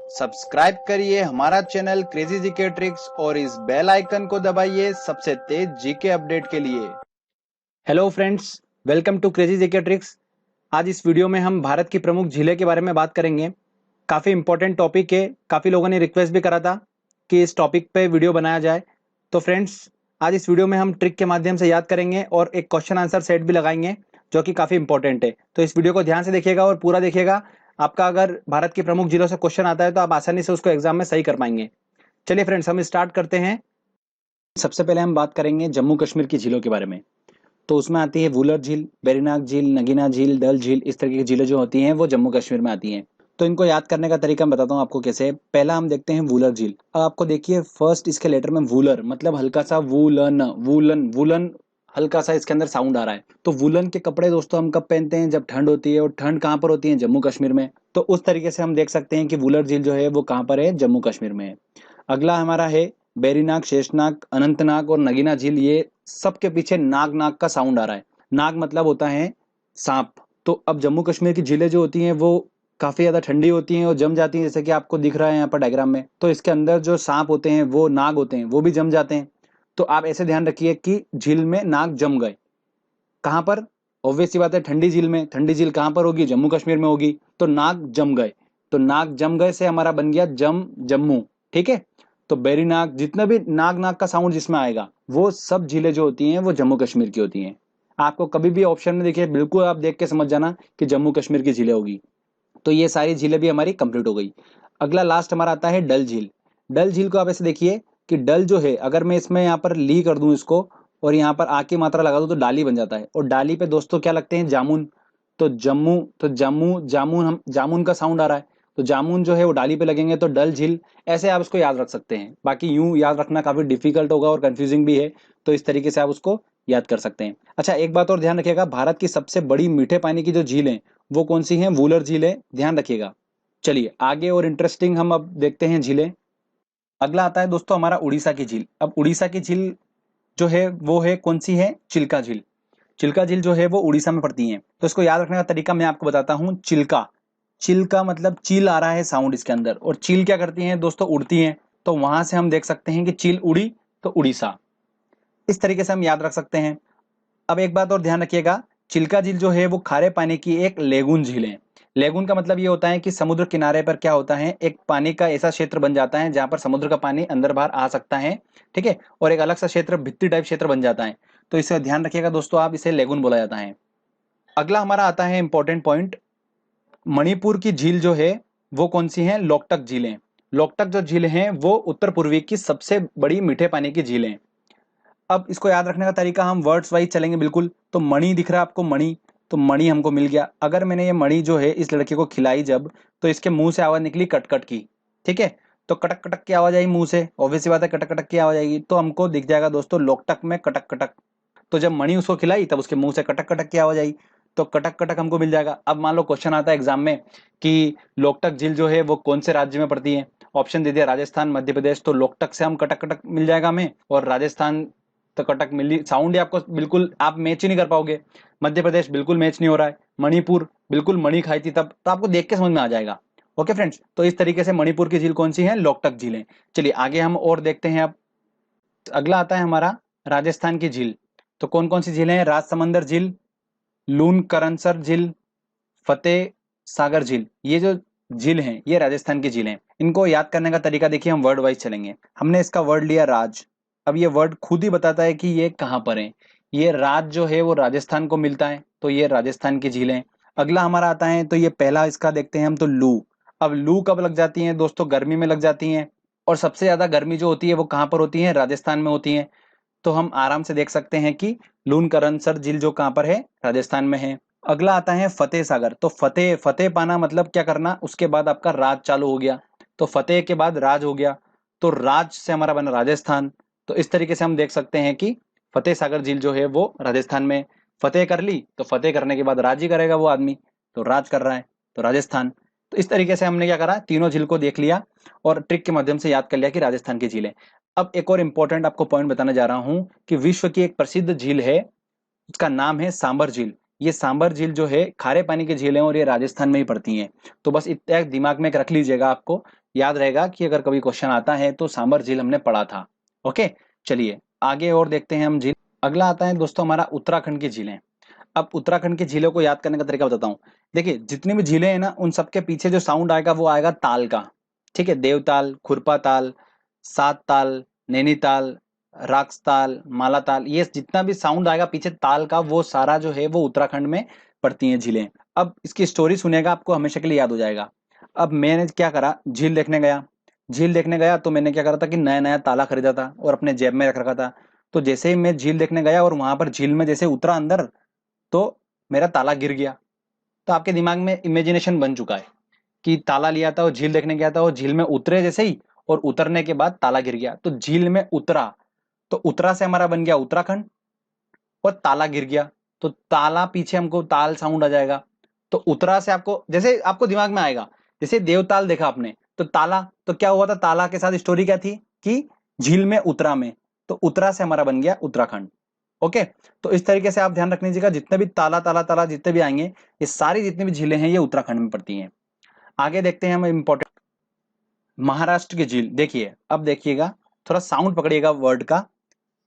Subscribe करिए हमारा channel crazy GK tricks और इस बेल आइकन को दबाइए सबसे तेज जीके अपडेट के लिए। Hello friends, welcome to crazy GK tricks. आज इस वीडियो में हम भारत की प्रमुख झीलें के बारे में बात करेंगे। काफ़ी इंपॉर्टेंट टॉपिक है, काफ़ी लोगों ने रिक्वेस्ट भी करा था कि इस टॉपिक पे वीडियो बनाया जाए। तो फ्रेंड्स, आज इस वीडियो में हम ट्रिक के माध्यम से याद करेंगे और एक क्वेश्चन आंसर सेट भी लगाएंगे जो कि काफ़ी इंपॉर्टेंट है। तो इस वीडियो को ध्यान से देखिएगा और पूरा देखिएगा। आपका अगर भारत की प्रमुख जिलों से क्वेश्चन आता है तो आप आसानी से उसको एग्जाम में सही कर पाएंगे। चलिए फ्रेंड्स, हम स्टार्ट करते हैं। सबसे पहले हम बात करेंगे जम्मू कश्मीर की झीलों के बारे में। तो उसमें आती है वुलर झील, वेरीनाग झील, नगीना झील, डल झील। इस तरह की झीलें जो होती हैं वो जम्मू कश्मीर में आती हैं। तो इनको याद करने का तरीका मैं बताता हूँ आपको कैसे। पहला हम देखते हैं वुलर झील। अब आपको देखिए फर्स्ट इसके लेटर में वुलर मतलब हल्का सा वुलन वुलन वुलन, हल्का सा इसके अंदर साउंड आ रहा है। तो वुलन के कपड़े दोस्तों हम कब पहनते हैं? जब ठंड होती है। और ठंड कहाँ पर होती है? जम्मू कश्मीर में। तो उस तरीके से हम देख सकते हैं कि वुलर झील जो है वो कहाँ पर है? जम्मू कश्मीर में है। अगला हमारा है बेरीनाग, शेषनाग, अनंतनाग और नगीना झील। ये सबके पीछे नाग नाग का साउंड आ रहा है। नाग मतलब होता है सांप। तो अब जम्मू कश्मीर की झीलें जो होती हैं वो काफी ज्यादा ठंडी होती हैं और जम जाती हैं, जैसे कि आपको दिख रहा है यहाँ पर डायग्राम में। तो इसके अंदर जो सांप होते हैं वो नाग होते हैं, वो भी जम जाते हैं। तो आप ऐसे ध्यान रखिए कि झील में नाग जम गए। कहाँ पर? ऑब्वियस सी बात है, ठंडी झील में। ठंडी झील कहाँ पर होगी? जम्मू कश्मीर में होगी। तो नाग जम गए। तो नाग जम गए से हमारा बन गया जम जम्मू। ठीक है। तो बेरी नाग, जितना भी नाग नाग का साउंड जिसमें आएगा वो सब झीलें जो होती हैं वो जम्मू कश्मीर की होती हैं। आपको कभी भी ऑप्शन में देखिए, बिल्कुल आप देख के समझ जाना कि जम्मू कश्मीर की झीलें होगी। तो ये सारी झीलें भी हमारी कंप्लीट हो गई। अगला लास्ट हमारा आता है डल झील। डल झील को आप ऐसे देखिए कि डल जो है, अगर मैं इसमें यहाँ पर ली कर दूं इसको और यहाँ पर आ की मात्रा लगा दूं तो डाली बन जाता है। और डाली पे दोस्तों क्या लगते हैं? जामुन। तो जम्मू, तो जम्मू जामुन, हम जामुन का साउंड आ रहा है तो जामुन जो है वो डाली पे लगेंगे तो डल झील। ऐसे आप उसको याद रख सकते हैं। बाकी यूं याद रखना काफी डिफिकल्ट होगा और कंफ्यूजिंग भी है। तो इस तरीके से आप उसको याद कर सकते हैं। अच्छा, एक बात और ध्यान रखिएगा, भारत की सबसे बड़ी मीठे पानी की जो झील है वो कौन सी है? वुलर झील है, ध्यान रखिएगा। चलिए आगे और इंटरेस्टिंग हम अब देखते हैं झीलें। अगला आता है दोस्तों हमारा उड़ीसा की झील। अब उड़ीसा की झील जो है वो है कौन सी है? चिल्का झील। चिल्का झील जो है वो उड़ीसा में पड़ती है। तो इसको याद रखने का तरीका मैं आपको बताता हूँ। चिल्का, चिल्का मतलब चील आ रहा है साउंड इसके अंदर। और चील क्या करती हैं दोस्तों? उड़ती हैं। तो वहां से हम देख सकते हैं कि चील उड़ी तो उड़ीसा। इस तरीके से हम याद रख सकते हैं। अब एक बात और ध्यान रखिएगा, चिल्का झील जो है वो खारे पानी की एक लेगून झील है। लेगून का मतलब ये होता है कि समुद्र किनारे पर क्या होता है, एक पानी का ऐसा क्षेत्र बन जाता है जहां पर समुद्र का पानी अंदर बाहर आ सकता है। ठीक है। और एक अलग सा क्षेत्र, भित्ती टाइप क्षेत्र बन जाता है। तो इसे ध्यान रखिएगा दोस्तों, आप इसे लेगून बोला जाता है। अगला हमारा आता है इंपॉर्टेंट पॉइंट। मणिपुर की झील जो है वो कौन सी है? लोकटक झीलें। लोकटक जो झील है वो उत्तर पूर्वी की सबसे बड़ी मीठे पानी की झील है। अब इसको याद रखने का तरीका हम वर्ड्स वाइज चलेंगे बिल्कुल। तो मणि दिख रहा है आपको? मणि, तो मणि हमको मिल गया। अगर मैंने ये मणि जो है इस लड़के को खिलाई जब, तो इसके मुंह से आवाज निकली कटकट की। ठीक है। तो कटक कटक की आवाज आई मुंह से, ऑब्वियस सी बात है कटक कटक की आवाज आएगी। तो हमको दिख जाएगा दोस्तों लोकटक में कटक कटक। तो जब मणि उसको खिलाई तब उसके मुंह से कटक कटक की आवाज आई। तो कटक कटक हमको मिल जाएगा। अब मान लो क्वेश्चन आता है एग्जाम में कि लोकटक झील जो है वो कौन से राज्य में पड़ती है? ऑप्शन दे दिया राजस्थान, मध्य प्रदेश। तो लोकटक से हम कटक कटक मिल जाएगा हमें, और राजस्थान तो कटक मिली साउंड ही आपको बिल्कुल आप मैच ही नहीं कर पाओगे। मध्य प्रदेश बिल्कुल मैच नहीं हो रहा है। मणिपुर बिल्कुल मणि खाई थी तब, तो आपको देख के समझ में आ जाएगा। ओके फ्रेंड्स, तो इस तरीके से मणिपुर की झील कौन सी है? लोकटक झील है। चलिए आगे हम और देखते हैं। अब अगला आता है हमारा राजस्थान की झील। तो कौन कौन सी झीलें हैं? राजसमंदर झील, लून करनसर झील, फतेह सागर झील। ये जो झील हैं ये राजस्थान की झील हैं। इनको याद करने का तरीका देखिए, हम वर्ड वाइज चलेंगे। हमने इसका वर्ड लिया राज। अब ये वर्ड खुद ही बताता है कि ये कहाँ पर है। ये राज जो है वो राजस्थान को मिलता है, तो ये राजस्थान की झील है। अगला हमारा आता है, तो ये पहला इसका देखते हैं हम, तो लू। अब लू कब लग जाती है दोस्तों? गर्मी में लग जाती है। और सबसे ज्यादा गर्मी जो होती है वो कहाँ पर होती है? राजस्थान में होती है। तो हम आराम से देख सकते हैं कि लून करनसर झील जो कहाँ पर है? राजस्थान में है। अगला आता है फतेह सागर। तो फतेह, फतेह पाना मतलब क्या करना? उसके बाद आपका राज चालू हो गया। तो फतेह के बाद राज हो गया। तो राज से हमारा बना राजस्थान। तो इस तरीके से हम देख सकते हैं कि फतेह सागर झील जो है वो राजस्थान में। फतेह कर ली तो फतेह करने के बाद राज ही करेगा वो आदमी, तो राज कर रहा है, तो राजस्थान। तो इस तरीके से हमने क्या करा, तीनों झील को देख लिया और ट्रिक के माध्यम से याद कर लिया कि राजस्थान की झील है। अब एक और इंपॉर्टेंट आपको पॉइंट बताने जा रहा हूं कि विश्व की एक प्रसिद्ध झील है, उसका नाम है सांबर झील। ये सांबर झील जो है खारे पानी की झील है और ये राजस्थान में ही पड़ती हैं। तो बस इतना दिमाग में रख लीजिएगा, आपको याद रहेगा कि अगर कभी क्वेश्चन आता है तो सांबर झील हमने पढ़ा था। ओके, चलिए आगे और देखते हैं हम झील। अगला आता है दोस्तों हमारा उत्तराखंड की झीलें। अब उत्तराखंड की झीलों को याद करने का तरीका बताता हूँ। देखिए जितनी भी झीलें हैं ना, उन सबके पीछे जो साउंड आएगा वो आएगा ताल का। ठीक है, देवताल, खुरपा ताल, सात ताल, नैनीताल, राक्सताल, मालाताल, ये जितना भी साउंड आएगा पीछे ताल का, वो सारा जो है वो उत्तराखंड में पड़ती हैं झीलें। अब इसकी स्टोरी सुनेगा आपको हमेशा के लिए याद हो जाएगा। अब मैंने क्या करा, झील देखने गया। झील देखने गया तो मैंने क्या करा था कि नया नया ताला खरीदा था और अपने जेब में रख रखा था। तो जैसे ही मैं झील देखने गया और वहां पर झील में जैसे उतरा अंदर, तो मेरा ताला गिर गया। तो आपके दिमाग में इमेजिनेशन बन चुका है कि ताला लिया था और झील देखने गया था और झील में उतरे जैसे ही, और उतरने के बाद ताला गिर गया। तो झील में उतरा, तो उतरा से हमारा बन गया उत्तराखंड, और ताला गिर गया तो ताला पीछे हमको ताल साउंड आ जाएगा। तो उतरा से आपको जैसे आपको दिमाग में आएगा, जैसे देवताल देखा आपने तो ताला, तो क्या हुआ था, ताला के साथ स्टोरी क्या थी कि झील में उतरा में, तो उतरा से हमारा बन गया उत्तराखंड। ओके, तो इस तरीके से आप ध्यान रख लीजिएगा, जितने भी ताला ताला ताला जितने भी आएंगे, ये सारी जितनी भी झीलें हैं ये उत्तराखंड में पड़ती हैं। आगे देखते हैं हम इंपॉर्टेंट महाराष्ट्र की झील। देखिए अब देखिएगा, थोड़ा साउंड पकड़िएगा वर्ड का।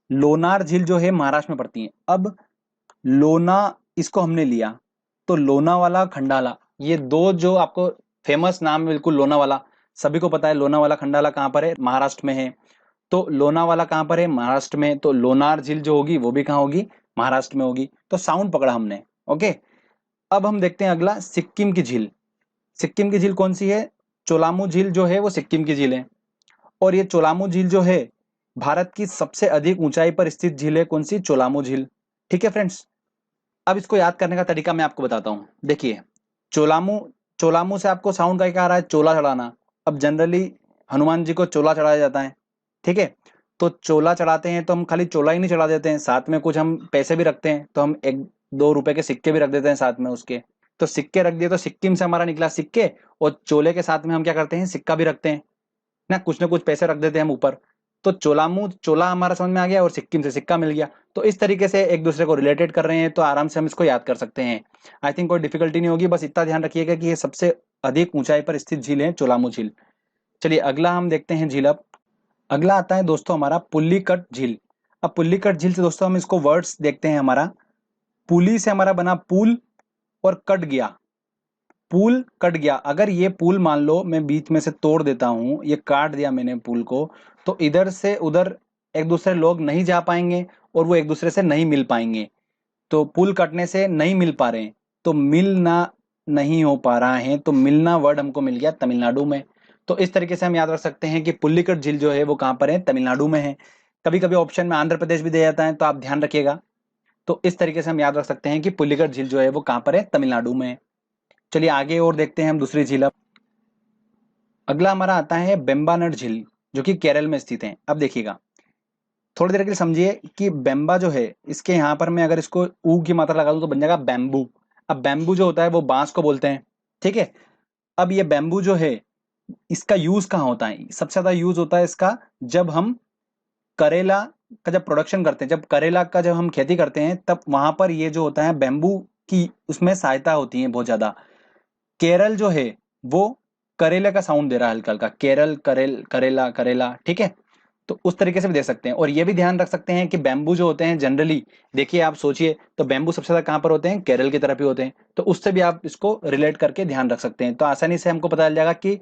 लोनार झील जो है महाराष्ट्र में पड़ती है। अब लोना, इसको हमने लिया तो लोनावाला, खंडाला, ये दो जो आपको फेमस नाम है बिल्कुल लोनावाला, सभी को पता है लोनावाला खंडाला कहाँ पर है, महाराष्ट्र में है। तो लोनावाला कहाँ पर है, महाराष्ट्र में। तो लोनार झील जो होगी वो भी कहाँ होगी, महाराष्ट्र में होगी। तो साउंड पकड़ा हमने। ओके, अब हम देखते हैं अगला सिक्किम की झील। सिक्किम की झील कौन सी है, चोलामू झील जो है वो सिक्किम की झील है। और ये चोलामू झील जो है भारत की सबसे अधिक ऊंचाई पर स्थित झील है, कौन सी, चोलामू झील। ठीक है फ्रेंड्स, अब इसको याद करने का तरीका मैं आपको बताता हूँ। देखिए चोलामू, चोलामू से आपको साउंड का क्या आ रहा है, चोला चढ़ाना। अब जनरली हनुमान जी को चोला चढ़ाया जाता है। ठीक है, तो चोला चढ़ाते हैं तो हम खाली चोला ही नहीं चढ़ा देते हैं, साथ में कुछ हम पैसे भी रखते हैं। तो हम 1-2 रुपए के सिक्के भी रख देते हैं साथ में उसके। तो सिक्के रख दिए तो सिक्किम से हमारा निकला सिक्के, और चोले के साथ में हम क्या करते हैं, सिक्का भी रखते हैं ना कुछ पैसे रख देते हैं हम ऊपर। तो चोलामू, चोला हमारा समझ में आ गया और सिक्किम से सिक्का मिल गया। तो इस तरीके से एक दूसरे को रिलेटेड कर रहे हैं, तो आराम से हम इसको याद कर सकते हैं। आई थिंक कोई डिफिकल्टी नहीं होगी, बस इतना ध्यान रखिएगा कि ये सबसे अधिक ऊंचाई पर स्थित झील है चोलामू झील। चलिए अगला हम देखते हैं झील। अब अगला आता है दोस्तों हमारा पुल्लीकट झील। अब पुल्लीकट झील से दोस्तों हम इसको वर्ड्स देखते हैं। हमारा पुली से हमारा बना पुल, और कट गया, पुल कट गया। अगर ये पुल मान लो मैं बीच में से तोड़ देता हूं, ये काट दिया मैंने पुल को, तो इधर से उधर एक दूसरे लोग नहीं जा पाएंगे और वो एक दूसरे से नहीं मिल पाएंगे। तो पुल कटने से नहीं मिल पा रहे हैं, तो मिलना नहीं हो पा रहा है, तो मिलना वर्ड हमको मिल गया तमिलनाडु में। तो इस तरीके से हम याद रख सकते हैं कि पुल्लीकट झील जो है वो कहाँ पर है, तमिलनाडु में है। कभी कभी ऑप्शन में आंध्र प्रदेश भी दिया जाता है, तो आप ध्यान रखिएगा। तो इस तरीके से हम याद रख सकते हैं कि पुल्लीकट झील जो है वो कहाँ पर है, तमिलनाडु में है। चलिए आगे और देखते हैं हम दूसरी झील। अब अगला हमारा आता है बेम्बानड झील, जो कि केरल में स्थित है। अब देखिएगा, थोड़ी देर के लिए समझिए कि बेम्बा जो है, इसके यहाँ पर मैं अगर इसको ऊ की मात्रा लगा दूं तो बन जाएगा बैम्बू। अब बैम्बू जो होता है वो बांस को बोलते हैं। ठीक है, अब ये बैम्बू जो है इसका यूज कहाँ होता है, सबसे ज्यादा यूज होता है इसका जब हम करेला का जब प्रोडक्शन करते हैं, जब करेला का जब हम खेती करते हैं, तब वहां पर ये जो होता है बैम्बू की उसमें सहायता होती है बहुत ज्यादा। केरल जो है वो करेले का साउंड दे रहा है हल्का हल्का, केरल, करेल, करेला, करेला। ठीक है, तो उस तरीके से भी दे सकते हैं। और ये भी ध्यान रख सकते हैं कि बैम्बू जो होते हैं जनरली, देखिए आप सोचिए तो बैम्बू सबसे ज्यादा कहाँ पर होते हैं, केरल की तरफ ही होते हैं। तो उससे भी आप इसको रिलेट करके ध्यान रख सकते हैं, तो आसानी से हमको पता चल जाएगा कि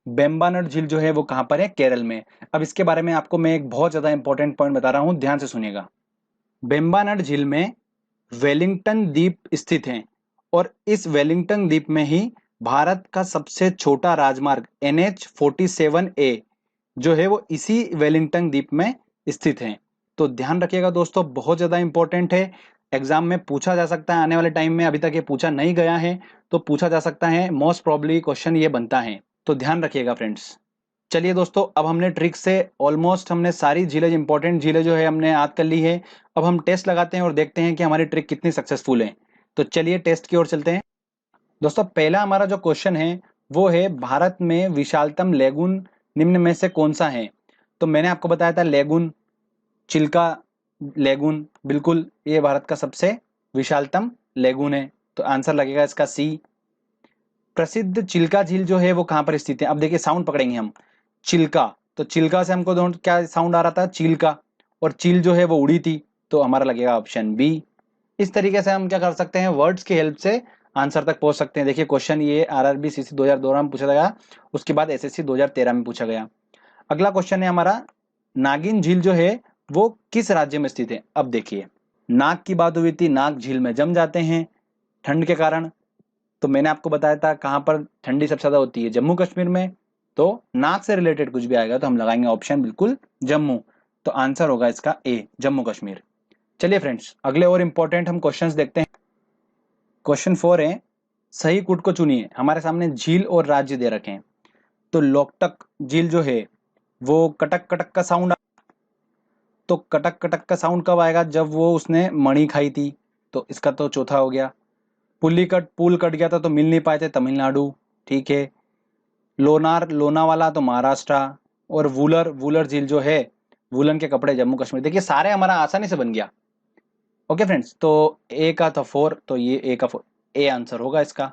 बेम्बानड झील जो है वो कहाँ पर है, केरल में। अब इसके बारे में आपको मैं एक बहुत ज्यादा इंपॉर्टेंट पॉइंट बता रहा हूँ, ध्यान से सुनिएगा। बेम्बानड झील में वेलिंगटन द्वीप स्थित है, और इस वेलिंगटन द्वीप में ही भारत का सबसे छोटा राजमार्ग NH-47A जो है वो इसी वेलिंगटन द्वीप में स्थित है। तो ध्यान रखिएगा दोस्तों, बहुत ज्यादा इंपॉर्टेंट है, एग्जाम में पूछा जा सकता है आने वाले टाइम में। अभी तक ये पूछा नहीं गया है तो पूछा जा सकता है, मोस्ट प्रॉब्ली क्वेश्चन ये बनता है, तो ध्यान रखिएगा फ्रेंड्स। चलिए दोस्तों, अब हमने ट्रिक से ऑलमोस्ट हमने सारी झीलें, इंपॉर्टेंट झीलें जो है हमने याद कर ली है। अब हम टेस्ट लगाते हैं और देखते हैं कि हमारी ट्रिक कितनी सक्सेसफुल है। तो चलिए टेस्ट की ओर चलते हैं। दोस्तों पहला हमारा जो क्वेश्चन है वो है, भारत में विशालतम लेगून निम्न में से कौन सा है। तो मैंने आपको बताया था लेगून, चिल्का लेगून, बिल्कुल ये भारत का सबसे विशालतम लेगून है, तो आंसर लगेगा इसका सी। प्रसिद्ध चिल्का झील जो है वो कहाँ पर स्थित है? अब देखिए साउंड पकड़ेंगे हम, चिल्का, तो चिल्का से हमको दोनों क्या साउंड आ रहा था? चील का, और चील जो है वो उड़ी थी, तो हमारा लगेगा ऑप्शन बी। इस तरीके से हम क्या कर सकते हैं, वर्ड्स की हेल्प से आंसर तक पहुंच सकते हैं। देखिए क्वेश्चन ये आरआरबी सीसी 2012 में पूछा गया, उसके बाद एसएससी 2013 में पूछा गया। अगला क्वेश्चन है हमारा, नागिन झील जो है वो किस राज्य में स्थित है? अब देखिए, नाग की बात हुई थी, नाग झील में जम जाते हैं ठंड के कारण, तो मैंने आपको बताया था कहां पर ठंडी सबसे ज्यादा होती है, जम्मू कश्मीर में। तो नाग से रिलेटेड कुछ भी आएगा तो हम लगाएंगे ऑप्शन बिल्कुल जम्मू, तो आंसर होगा इसका ए, जम्मू कश्मीर। चलिए फ्रेंड्स, अगले और इंपॉर्टेंट हम क्वेश्चंस देखते हैं। क्वेश्चन 4 है, सही कूट को चुनिए। हमारे सामने झील और राज्य दे रखे हैं, तो लोकटक झील जो है वो कटक कटक का साउंड, तो कटक कटक का साउंड कब आएगा? जब वो उसने मणि खाई थी, तो इसका तो चौथा हो गया। पुल्लीकट, पुल कट गया था तो मिल नहीं पाए थे, तमिलनाडु, ठीक है। लोनार, लोनावाला तो महाराष्ट्र, और वूलर, वूलर झील जो है, वूलन के कपड़े, जम्मू कश्मीर। देखिए सारे हमारा आसानी से बन गया। ओके फ्रेंड्स, तो ए का था 4, तो ये ए का 4, ए आंसर होगा इसका,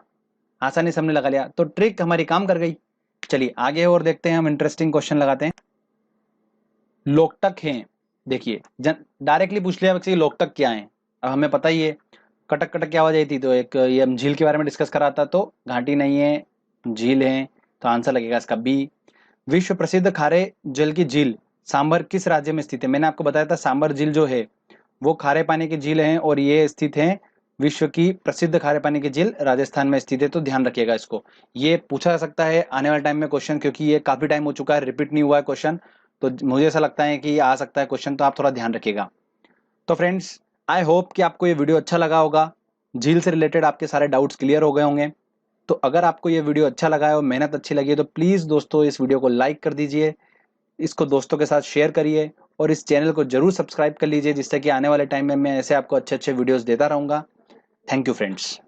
आसानी से हमने लगा लिया, तो ट्रिक हमारी काम कर गई। चलिए आगे और देखते हैं, हम इंटरेस्टिंग क्वेश्चन लगाते हैं। लोकटक हैं, देखिए डायरेक्टली पूछ लिया कि लोकटक क्या है। अब हमें पता ही है कटक कटक की आवाज आई थी, तो एक ये हम झील के बारे में डिस्कस करा था, तो घाटी नहीं है, झील है, तो आंसर लगेगा इसका बी। विश्व प्रसिद्ध खारे जल की झील सांबर किस राज्य में स्थित है? मैंने आपको बताया था सांबर झील जो है वो खारे पानी की झील है, और ये स्थित है, विश्व की प्रसिद्ध खारे पानी की झील राजस्थान में स्थित है, तो ध्यान रखिएगा इसको। ये पूछा जा सकता है आने वाले टाइम में क्वेश्चन, क्योंकि ये काफी टाइम हो चुका है, रिपीट नहीं हुआ है क्वेश्चन, तो मुझे ऐसा लगता है कि ये आ सकता है क्वेश्चन, तो आप थोड़ा ध्यान रखिएगा। तो फ्रेंड्स, आई होप कि आपको ये वीडियो अच्छा लगा होगा, झील से रिलेटेड आपके सारे डाउट्स क्लियर हो गए होंगे। तो अगर आपको ये वीडियो अच्छा लगा है और मेहनत अच्छी लगी है, तो प्लीज़ दोस्तों इस वीडियो को लाइक कर दीजिए, इसको दोस्तों के साथ शेयर करिए, और इस चैनल को जरूर सब्सक्राइब कर लीजिए, जिससे कि आने वाले टाइम में मैं ऐसे आपको अच्छे अच्छे वीडियोस देता रहूँगा। Thank you friends.